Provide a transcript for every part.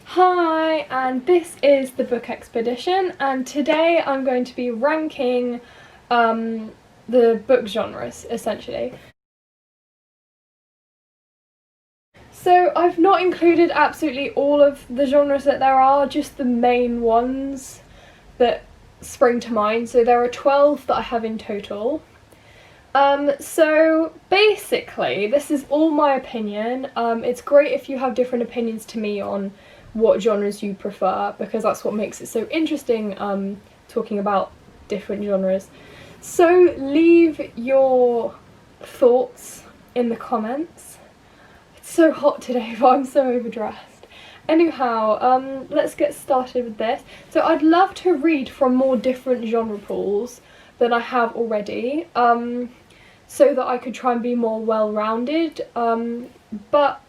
Hi, and this is the Book Expedition, and today I'm going to be ranking the book genres, essentially. So I've not included absolutely all of the genres that there are, just the main ones that spring to mind. So there are 12 that I have in total. So basically, this is all my opinion. It's great if you have different opinions to me on what genres you prefer, because that's what makes it so interesting, talking about different genres. So leave your thoughts in the comments. It's so hot today, but I'm so overdressed. Anyhow, let's get started with this. So I'd love to read from more different genre pools than I have already, so that I could try and be more well-rounded, but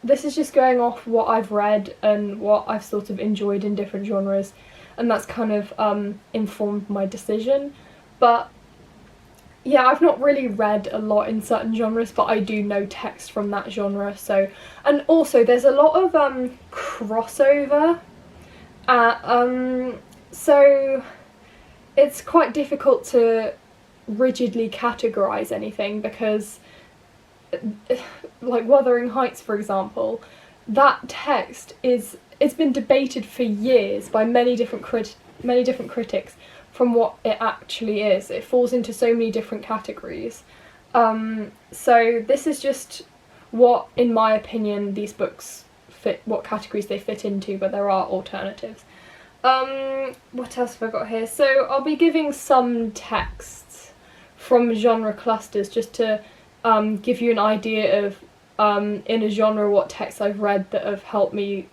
this is just going off what I've read and what I've sort of enjoyed in different genres, and that's kind of informed my decision. But yeah, I've not really read a lot in certain genres, but I do know text from that genre. So, and also there's a lot of crossover, so it's quite difficult to rigidly categorize anything, because like Wuthering Heights, for example, that text it's been debated for years by many different critics from what it actually is. It falls into so many different categories. So this is just what, in my opinion, these books fit, what categories they fit into, but there are alternatives. What else have I got here? So I'll be giving some texts from genre clusters just to give you an idea of, in a genre, what texts I've read that have helped me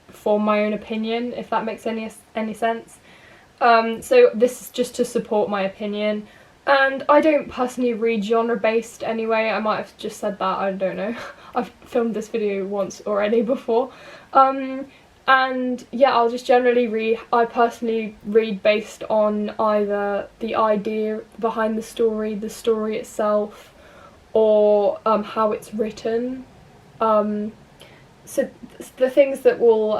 form my own opinion, if that makes any sense. So this is just to support my opinion, and I don't personally read genre-based anyway. I might have just said that, I don't know. I've filmed this video once already before. And yeah, I'll just generally read, I personally read based on either the idea behind the story itself, or how it's written. So the things that will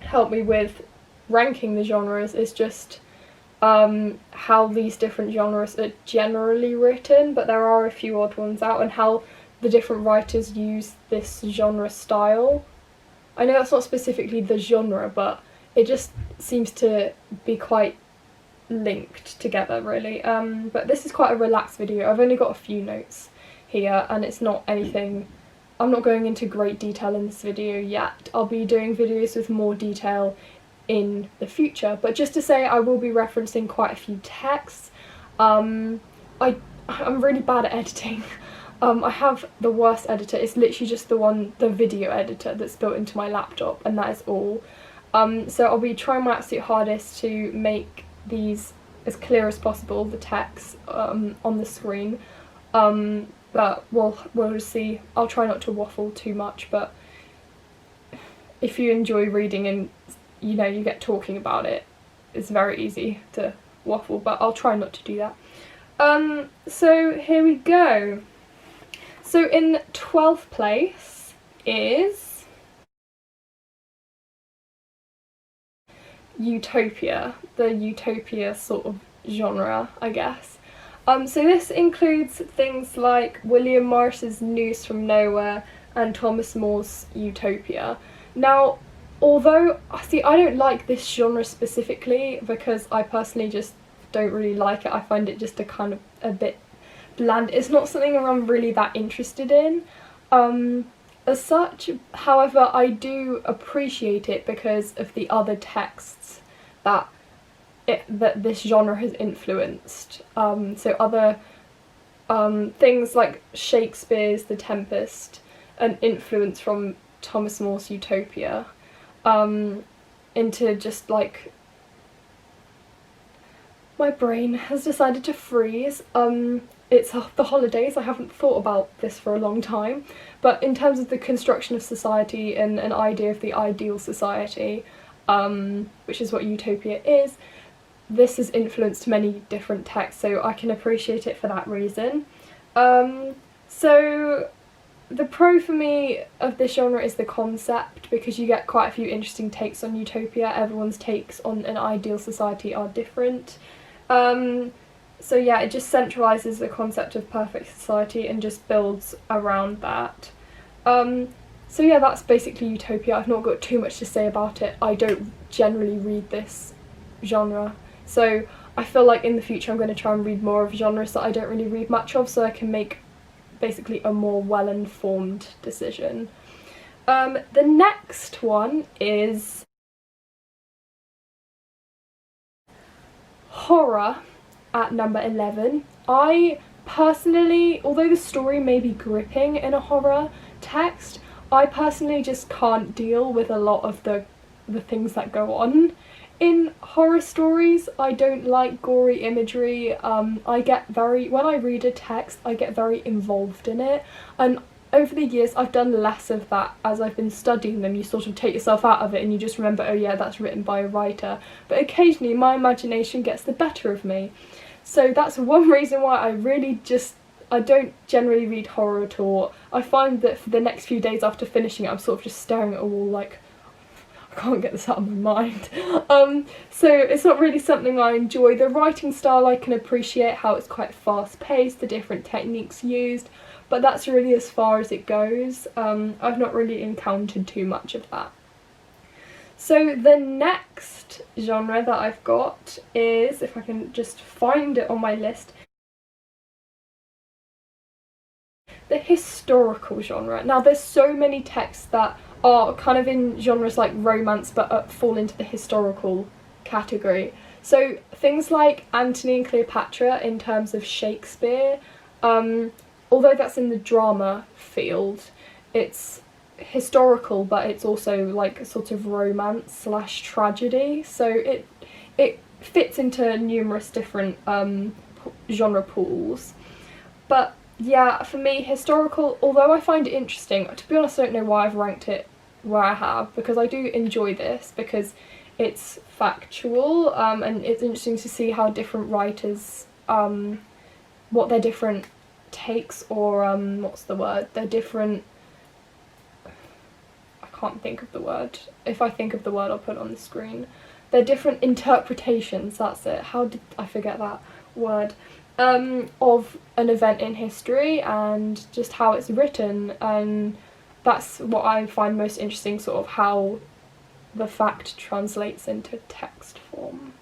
help me with ranking the genres is just how these different genres are generally written, but there are a few odd ones out, and how the different writers use this genre style. I know that's not specifically the genre, but it just seems to be quite linked together, really. But this is quite a relaxed video. I've only got a few notes here, and it's not anything, I'm not going into great detail in this video yet. I'll be doing videos with more detail in the future, but just to say, I will be referencing quite a few texts. I'm really bad at editing. I have the worst editor. It's literally just the video editor that's built into my laptop, and that is all. So I'll be trying my absolute hardest to make these as clear as possible, the text on the screen, but we'll just see. I'll try not to waffle too much, but if you enjoy reading and you get talking about it, it's very easy to waffle, but I'll try not to do that. So here we go. So in 12th place is Utopia, the Utopia sort of genre, I guess. So this includes things like William Morris's News from Nowhere and Thomas More's Utopia. Now, although, see, I don't like this genre specifically, because I personally just don't really like it. I find it just a bit bland. It's not something I'm really that interested in as such. However, I do appreciate it because of the other texts that this genre has influenced. So other things like Shakespeare's The Tempest, an influence from Thomas More's Utopia, into just like, my brain has decided to freeze. It's the holidays, I haven't thought about this for a long time, but in terms of the construction of society and an idea of the ideal society, which is what Utopia is, this has influenced many different texts, so I can appreciate it for that reason. So the pro for me of this genre is the concept, because you get quite a few interesting takes on Utopia. Everyone's takes on an ideal society are different. So yeah, it just centralises the concept of perfect society and just builds around that. So yeah, that's basically Utopia. I've not got too much to say about it. I don't generally read this genre, so I feel like in the future I'm going to try and read more of genres that I don't really read much of, so I can make basically a more well-informed decision. The next one is horror at number 11. I personally, although the story may be gripping in a horror text, I personally just can't deal with a lot of the things that go on in horror stories. I don't like gory imagery. When I read a text, I get very involved in it, and over the years I've done less of that as I've been studying them. You sort of take yourself out of it and you just remember, oh yeah, that's written by a writer, but occasionally my imagination gets the better of me. So that's one reason why I don't generally read horror at all. I find that for the next few days after finishing it, I'm sort of just staring at a wall like, I can't get this out of my mind. So it's not really something I enjoy. The writing style, I can appreciate how it's quite fast paced, the different techniques used, but that's really as far as it goes. I've not really encountered too much of that. So the next genre that I've got is, if I can just find it on my list, the historical genre. Now there's so many texts that are kind of in genres like romance but fall into the historical category. So things like Antony and Cleopatra in terms of Shakespeare, although that's in the drama field, it's historical but it's also like a sort of romance / tragedy, so it fits into numerous different genre pools. But yeah, for me, historical, although I find it interesting, to be honest I don't know why I've ranked it where I have, because I do enjoy this because it's factual, and it's interesting to see how different writers, what their different takes, or their different, I can't think of the word. If I think of the word, I'll put it on the screen. Their different interpretations, that's it. How did I forget that word? Of an event in history and just how it's written, and that's what I find most interesting, sort of how the fact translates into text form.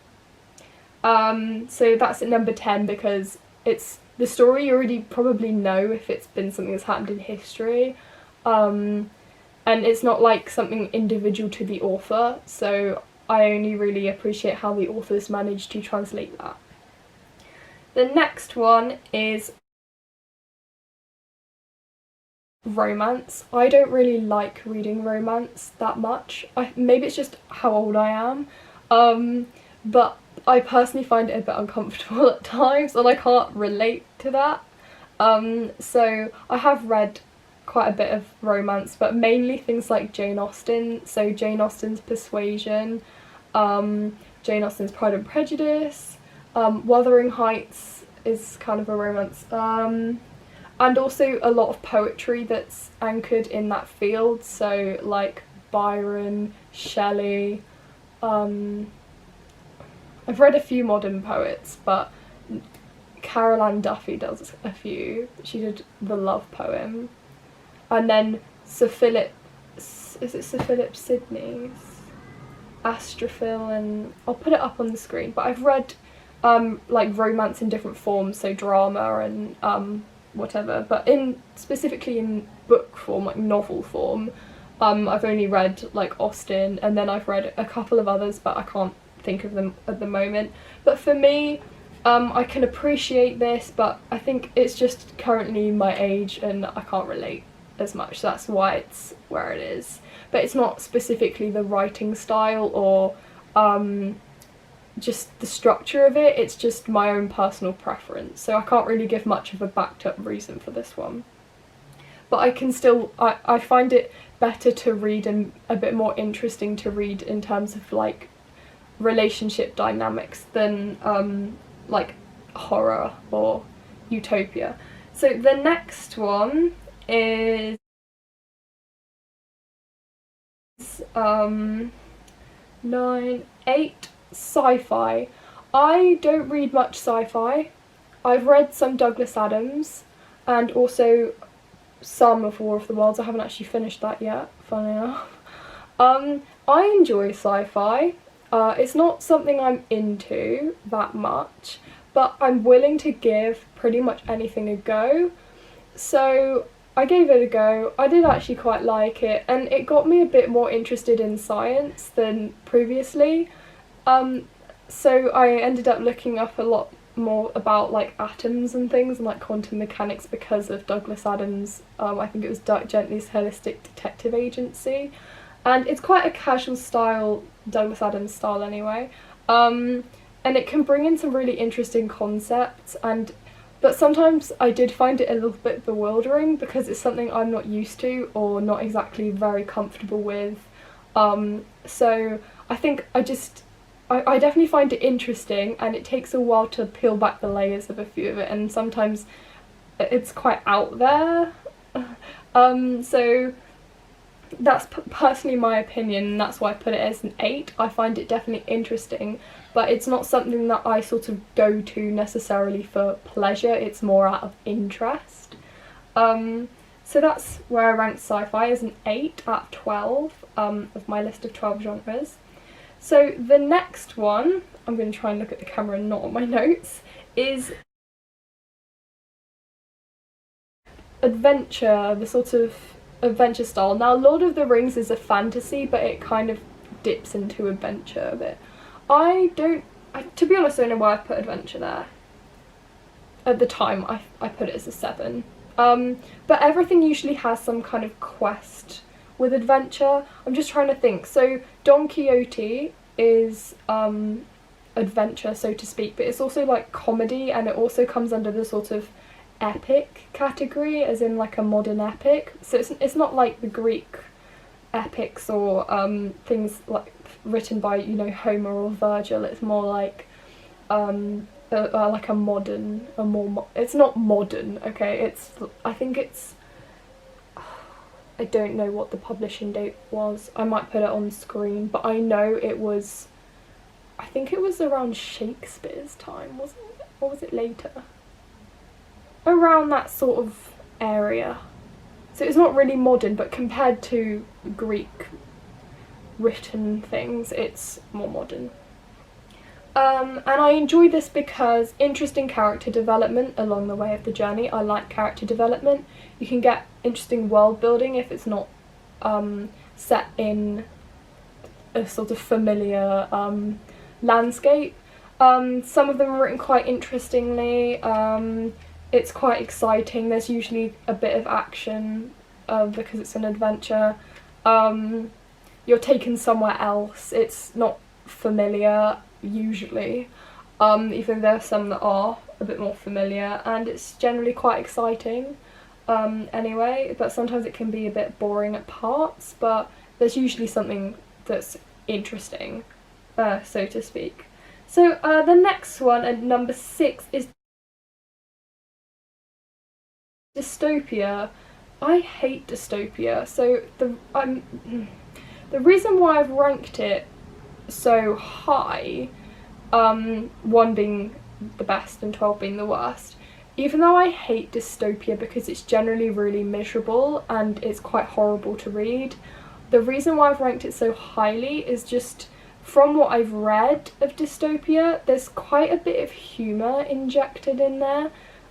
So that's at number 10 because it's the story you already probably know if it's been something that's happened in history, and it's not like something individual to the author, so I only really appreciate how the authors managed to translate that. The next one is romance. I don't really like reading romance that much. Maybe it's just how old I am, but I personally find it a bit uncomfortable at times and I can't relate to that. So I have read quite a bit of romance, but mainly things like Jane Austen, so Jane Austen's Persuasion, Jane Austen's Pride and Prejudice, Wuthering Heights is kind of a romance, and also a lot of poetry that's anchored in that field, so like Byron, Shelley. I've read a few modern poets, but Carol Ann Duffy does a few. She did the Love Poem. And then Sir Philip Sidney's Astrophil, and I'll put it up on the screen, but I've read like romance in different forms, so drama and whatever, but specifically in book form, like novel form, I've only read like Austen, and then I've read a couple of others, but I can't think of them at the moment. But for me, I can appreciate this, but I think it's just currently my age and I can't relate as much, so that's why it's where it is. But it's not specifically the writing style or just the structure of it, it's just my own personal preference, so I can't really give much of a backed up reason for this one. But I can still, I find it better to read and a bit more interesting to read in terms of like relationship dynamics than like horror or Utopia. So the next one is 8 SciFi. I don't read much sci-fi. I've read some Douglas Adams and also some of War of the Worlds. I haven't actually finished that yet, funny enough. I enjoy sci-fi. It's not something I'm into that much, but I'm willing to give pretty much anything a go. So I gave it a go. I did actually quite like it, and it got me a bit more interested in science than previously. So I ended up looking up a lot more about like atoms and things and like quantum mechanics because of Douglas Adams', I think it was Dirk Gently's Holistic Detective Agency, and it's quite a casual style, Douglas Adams style anyway, and it can bring in some really interesting concepts, but sometimes I did find it a little bit bewildering because it's something I'm not used to or not exactly very comfortable with, so I think I definitely find it interesting, and it takes a while to peel back the layers of a few of it, and sometimes it's quite out there. So that's personally my opinion, and that's why I put it as an 8. I find it definitely interesting, but it's not something that I sort of go to necessarily for pleasure, it's more out of interest. So that's where I ranked sci-fi as an 8 out of 12 of my list of 12 genres. So the next one, I'm going to try and look at the camera and not on my notes, is adventure, the sort of adventure style. Now Lord of the Rings is a fantasy, but it kind of dips into adventure a bit. To be honest, I don't know why I put adventure there. At the time I put it as a 7. But everything usually has some kind of quest with adventure. I'm just trying to think. So Don Quixote is adventure, so to speak, but it's also like comedy, and it also comes under the sort of epic category, as in like a modern epic. So it's not like the Greek epics or things like written by, you know, Homer or Virgil. It's more like a modern, it's not modern, okay, I don't know what the publishing date was. I might put it on screen, but I know I think it was around Shakespeare's time, wasn't it? Or was it later? Around that sort of area. So it's not really modern, but compared to Greek written things, it's more modern. And I enjoy this because interesting character development along the way of the journey. I like character development. You can get interesting world building if it's not set in a sort of familiar landscape. Some of them are written quite interestingly. It's quite exciting. There's usually a bit of action because it's an adventure. You're taken somewhere else. It's not familiar usually, even though there are some that are a bit more familiar, and it's generally quite exciting anyway, but sometimes it can be a bit boring at parts, but there's usually something that's interesting, so to speak. So the next one, at number 6, is Dystopia. I hate Dystopia, so the reason why I've ranked it so high, 1 being the best and 12 being the worst, even though I hate Dystopia because it's generally really miserable and it's quite horrible to read, the reason why I've ranked it so highly is just from what I've read of Dystopia, there's quite a bit of humour injected in there,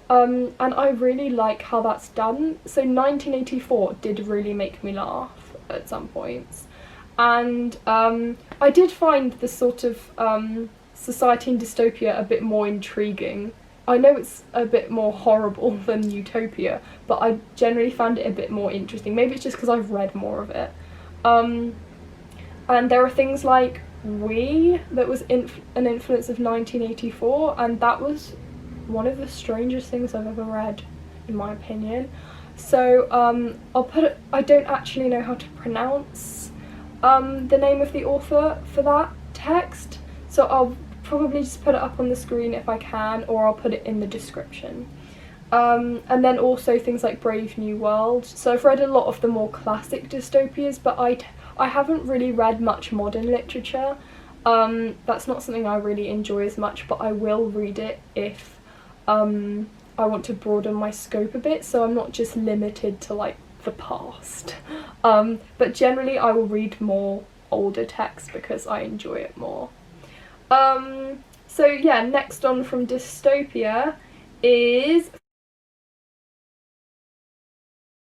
and I really like how that's done. So 1984 did really make me laugh at some points. And I did find the sort of society in Dystopia a bit more intriguing. I know it's a bit more horrible than Utopia, but I generally found it a bit more interesting. Maybe it's just because I've read more of it. And there are things like that was an influence of 1984, and that was one of the strangest things I've ever read, in my opinion. So I don't actually know how to pronounce the name of the author for that text, so I'll probably just put it up on the screen if I can, or I'll put it in the description. And then also things like Brave New World. So I've read a lot of the more classic dystopias, but I haven't really read much modern literature. That's not something I really enjoy as much, but I will read it if I want to broaden my scope a bit, so I'm not just limited to like the past. But generally I will read more older texts because I enjoy it more. So yeah, next on from dystopia is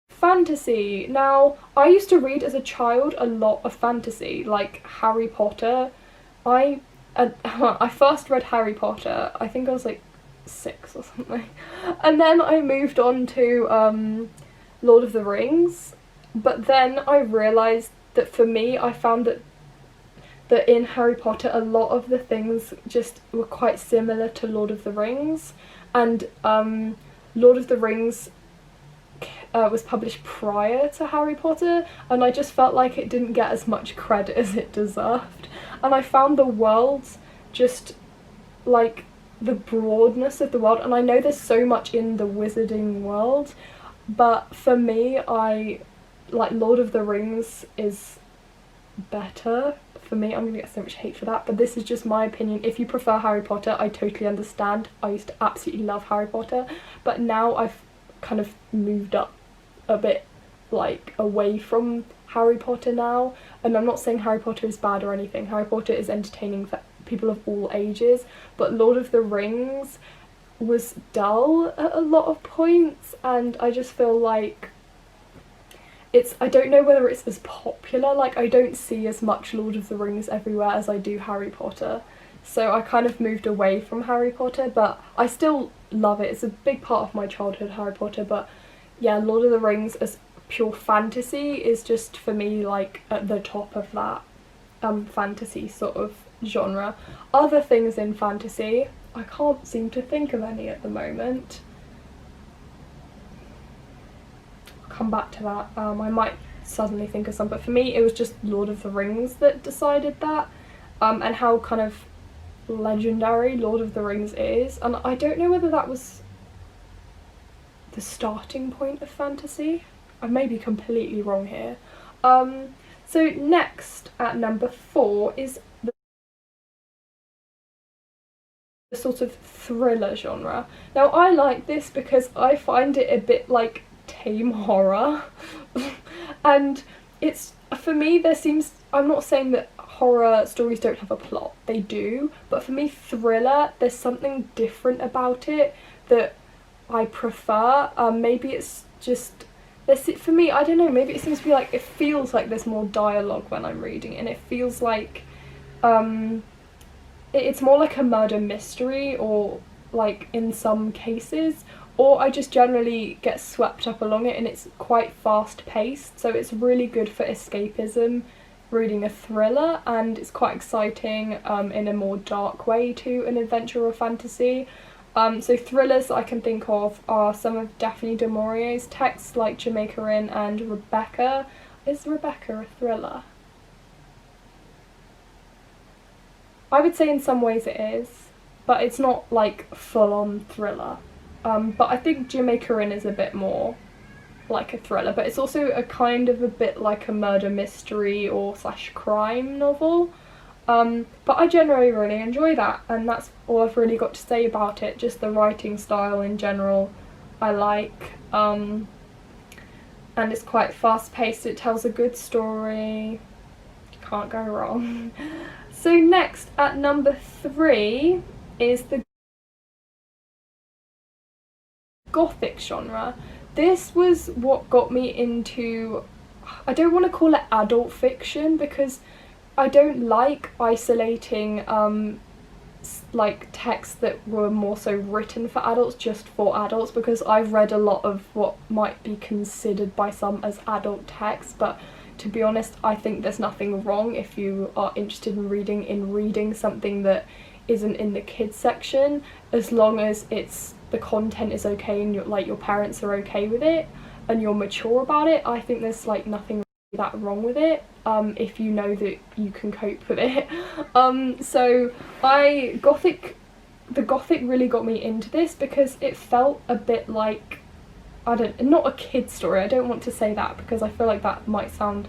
fantasy. Now, I used to read as a child a lot of fantasy, like Harry Potter. I first read Harry Potter, I think I was like 6 or something, and then I moved on to Lord of the Rings, but then I realised that for me, I found that in Harry Potter a lot of the things just were quite similar to Lord of the Rings, and Lord of the Rings was published prior to Harry Potter, and I just felt like it didn't get as much credit as it deserved. And I found the worlds just like the broadness of the world, and I know there's so much in the wizarding world, but for me, I like Lord of the Rings is better for me. I'm gonna get so much hate for that, but this is just my opinion. If you prefer Harry Potter, I totally understand. I used to absolutely love Harry Potter, but now I've kind of moved up a bit, like away from Harry Potter now, and I'm not saying Harry Potter is bad or anything. Harry Potter is entertaining for people of all ages, but Lord of the Rings was dull at a lot of points, and I just feel like I don't know whether it's as popular, like I don't see as much Lord of the Rings everywhere as I do Harry Potter, so I kind of moved away from Harry Potter, but I still love it. It's a big part of my childhood, Harry Potter, but yeah, Lord of the Rings as pure fantasy is just for me like at the top of that fantasy sort of genre. Other things in fantasy, I can't seem to think of any at the moment. I'll come back to that. I might suddenly think of some, but for me it was just Lord of the Rings that decided that, and how kind of legendary Lord of the Rings is, and I don't know whether that was the starting point of fantasy. I may be completely wrong here. So next at number 4 is the sort of thriller genre. Now I like this because I find it a bit like tame horror and it's, for me, there seems, I'm not saying that horror stories don't have a plot, they do, but for me thriller, there's something different about it that I prefer. Maybe it's just, for me, I don't know, maybe it seems to be like, it feels like there's more dialogue when I'm reading, and it feels like it's more like a murder mystery, or like in some cases, or I just generally get swept up along it, and it's quite fast paced, so it's really good for escapism reading a thriller, and it's quite exciting in a more dark way to an adventure or fantasy. So thrillers I can think of are some of Daphne du Maurier's texts, like Jamaica Inn and Rebecca. Is Rebecca a thriller? I would say in some ways it is, but it's not like full-on thriller. But I think Jamaica Inn is a bit more like a thriller, but it's also a kind of a bit like a murder mystery or / crime novel. But I generally really enjoy that, and that's all I've really got to say about it. Just the writing style in general I like, and it's quite fast paced, it tells a good story, can't go wrong. So next at number 3 is the Gothic genre. This was what got me into, I don't want to call it adult fiction because I don't like isolating like texts that were more so written for adults just for adults, because I've read a lot of what might be considered by some as adult texts, but to be honest I think there's nothing wrong if you are interested in reading something that isn't in the kids section, as long as the content is okay and your parents are okay with it and you're mature about it. I think there's like nothing that wrong with it, if you know that you can cope with it. So Gothic the Gothic really got me into this because it felt a bit like, not a kid's story, I don't want to say that because I feel like that might sound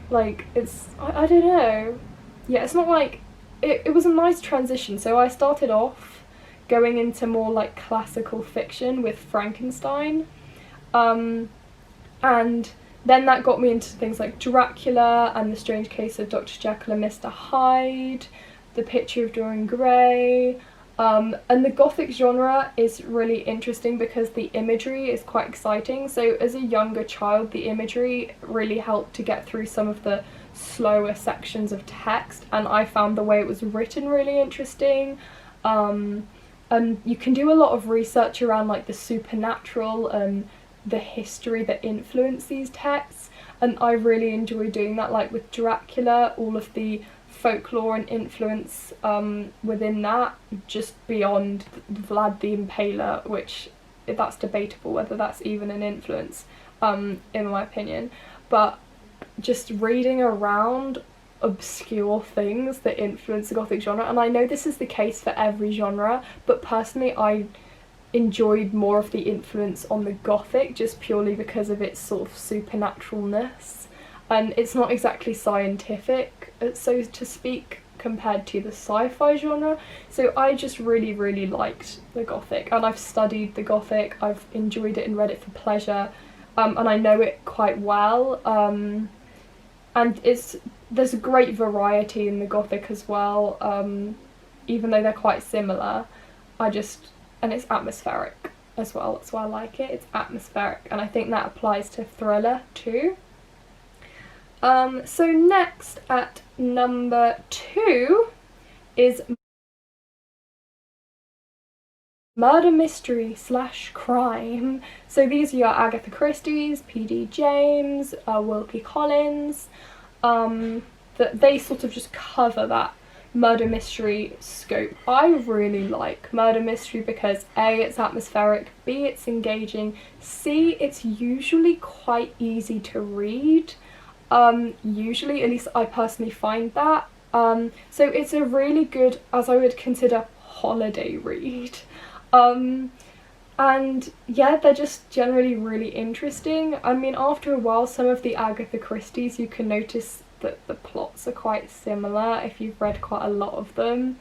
like it's, I don't know. Yeah, it's not like, it was a nice transition. So I started off going into more like classical fiction with Frankenstein. And then that got me into things like Dracula and The Strange Case of Dr. Jekyll and Mr. Hyde, The Picture of Dorian Gray. And the Gothic genre is really interesting because the imagery is quite exciting. So as a younger child, the imagery really helped to get through some of the slower sections of text, and I found the way it was written really interesting. And you can do a lot of research around like the supernatural and the history that influenced these texts, and I really enjoy doing that, like with Dracula, all of the folklore and influence within that, just beyond Vlad the Impaler, which that's debatable whether that's even an influence in my opinion, but just reading around obscure things that influence the Gothic genre. And I know this is the case for every genre, but personally I enjoyed more of the influence on the Gothic just purely because of its sort of supernaturalness, and it's not exactly scientific, so to speak, compared to the sci-fi genre. So I just really liked the Gothic, and I've studied the Gothic, I've enjoyed it and read it for pleasure, and I know it quite well, and there's a great variety in the Gothic as well, even though they're quite similar. And it's atmospheric as well, that's why I like it, it's atmospheric, and I think that applies to thriller too. So next at number 2 is murder mystery / crime. So these are your Agatha Christie's, P.D. James, Wilkie Collins, that they sort of just cover that murder mystery scope. I really like murder mystery because A, it's atmospheric, B, it's engaging, C, it's usually quite easy to read. Usually, at least I personally find that. So it's a really good, as I would consider, holiday read. And yeah, they're just generally really interesting. I mean, after a while, some of the Agatha Christie's, you can notice that the plots are quite similar if you've read quite a lot of them.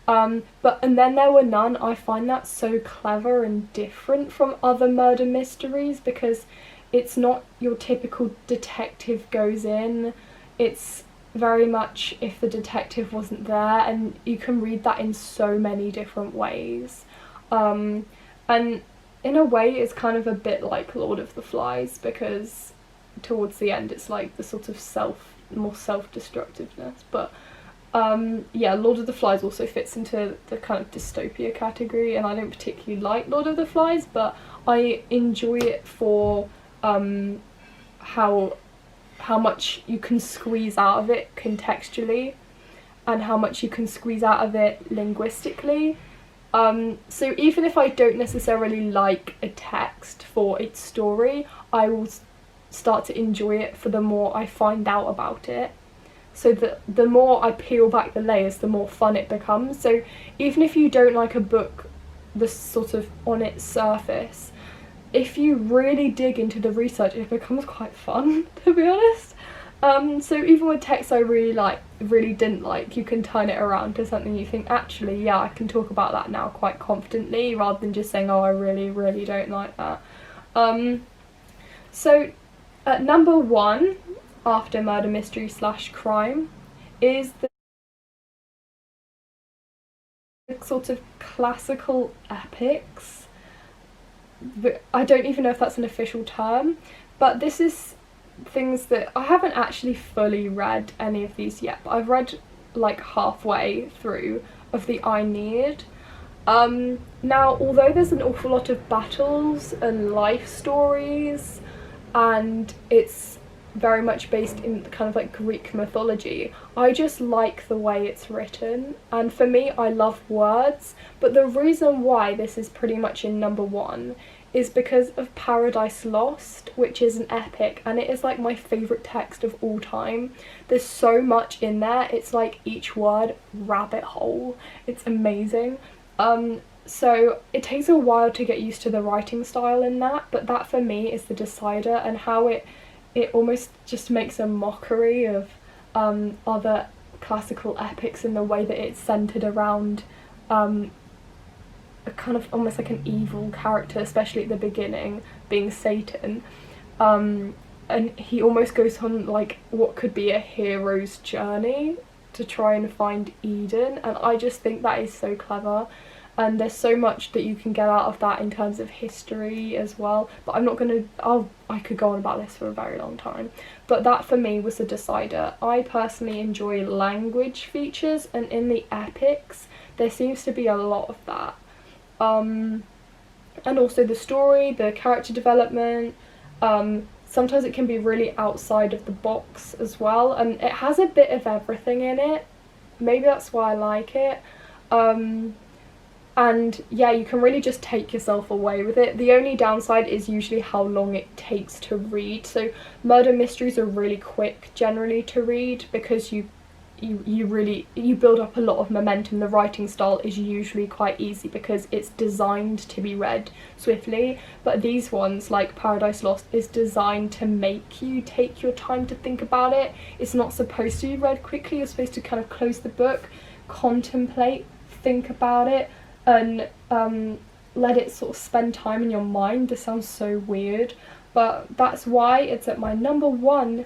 And Then There Were None, I find that so clever and different from other murder mysteries because it's not your typical detective goes in, it's very much if the detective wasn't there, and you can read that in so many different ways. And in a way it's kind of a bit like Lord of the Flies because towards the end it's like the sort of more self-destructiveness, but yeah, Lord of the Flies also fits into the kind of dystopia category, and I don't particularly like Lord of the Flies, but I enjoy it for how much you can squeeze out of it contextually and how much you can squeeze out of it linguistically. So even if I don't necessarily like a text for its story, I will start to enjoy it for the more I find out about it. So the more I peel back the layers, the more fun it becomes. So even if you don't like a book, the sort of on its surface, if you really dig into the research, it becomes quite fun, to be honest. So even with texts I really didn't like, you can turn it around to something you think, actually, yeah, I can talk about that now quite confidently, rather than just saying, oh, I really don't like that. So at number 1, after murder mystery / crime, is the sort of classical epics. I don't even know if that's an official term, but this is things that I haven't actually fully read any of these yet, but I've read like halfway through of the Aeneid. Now, although there's an awful lot of battles and life stories, and it's very much based in kind of like Greek mythology, I just like the way it's written, and for me, I love words. But the reason why this is pretty much in number 1 is because of Paradise Lost, which is an epic, and it is like my favourite text of all time. There's so much in there, it's like each word rabbit hole, it's amazing. So it takes a while to get used to the writing style in that, but that for me is the decider, and how it almost just makes a mockery of other classical epics in the way that it's centered around a kind of almost like an evil character, especially at the beginning, being Satan. And he almost goes on like what could be a hero's journey to try and find Eden, and I just think that is so clever. And there's so much that you can get out of that in terms of history as well, but I'm not gonna, I could go on about this for a very long time, but that for me was a decider. I personally enjoy language features, and in the epics there seems to be a lot of that, and also the story, the character development. Sometimes it can be really outside of the box as well, and it has a bit of everything in it. Maybe that's why I like it. And yeah, you can really just take yourself away with it. The only downside is usually how long it takes to read. So murder mysteries are really quick generally to read, because you build up a lot of momentum. The writing style is usually quite easy because it's designed to be read swiftly, but these ones like Paradise Lost is designed to make you take your time to think about it. It's not supposed to be read quickly. You're supposed to kind of close the book, contemplate, think about it, and let it sort of spend time in your mind. This sounds so weird, but that's why it's at my #1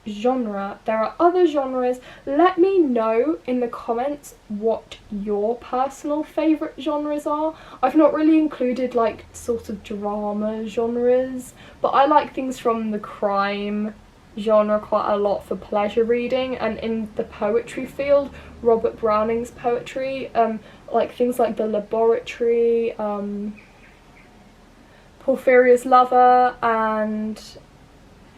genre. There are other genres. Let me know in the comments what your personal favourite genres are. I've not really included like sort of drama genres, but I like things from the crime genre quite a lot for pleasure reading, and in the poetry field, Robert Browning's poetry, like things like The Laboratory, Porphyria's Lover, and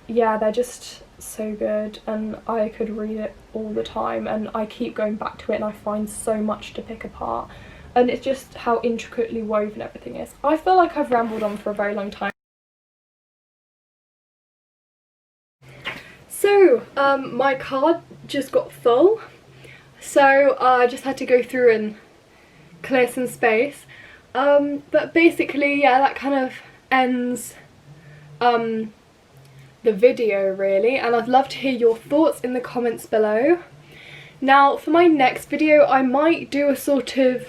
yeah, they're just so good, and I could read it all the time, and I keep going back to it, and I find so much to pick apart, and it's just how intricately woven everything is. I feel like I've rambled on for a very long time. So my card just got full, so I just had to go through and clear some space, but basically yeah, that kind of ends the video really, and I'd love to hear your thoughts in the comments below. Now for my next video I might do a sort of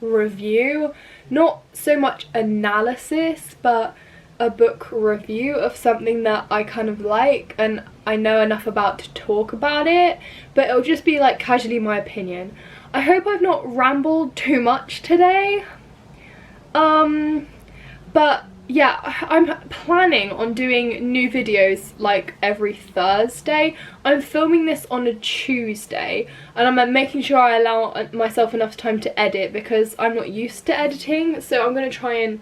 review, not so much analysis, but a book review of something that I kind of like and I know enough about to talk about it, but it'll just be like casually my opinion. I hope I've not rambled too much today, but yeah, I'm planning on doing new videos like every Thursday. I'm filming this on a Tuesday, and I'm making sure I allow myself enough time to edit because I'm not used to editing, so I'm going to try and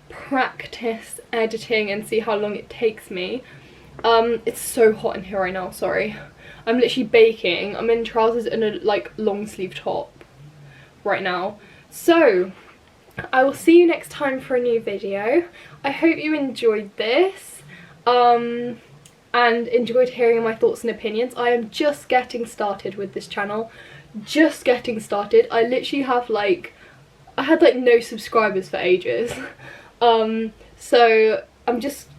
practice editing and see how long it takes me. It's so hot in here right now, sorry. I'm literally baking. I'm in trousers and a like long sleeve top right now. So I will see you next time for a new video. I hope you enjoyed this and enjoyed hearing my thoughts and opinions. I am just getting started with this channel. Just getting started. I literally have like, I had like no subscribers for ages. So I'm just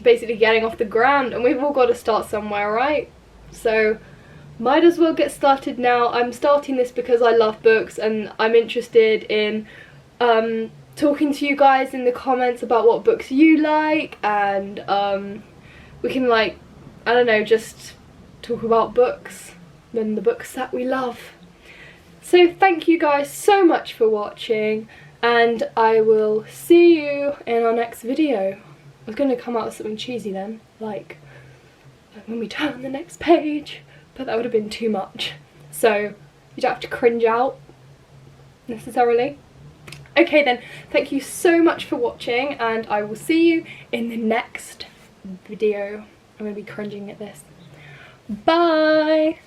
basically getting off the ground, and we've all got to start somewhere, right? So might as well get started now. I'm starting this because I love books, and I'm interested in talking to you guys in the comments about what books you like, and we can like, I don't know, just talk about books and the books that we love. So thank you guys so much for watching, and I will see you in our next video. I was going to come out with something cheesy then, like when we turn the next page, but that would have been too much. So you don't have to cringe out necessarily. Okay then, thank you so much for watching, and I will see you in the next video. I'm going to be cringing at this. Bye!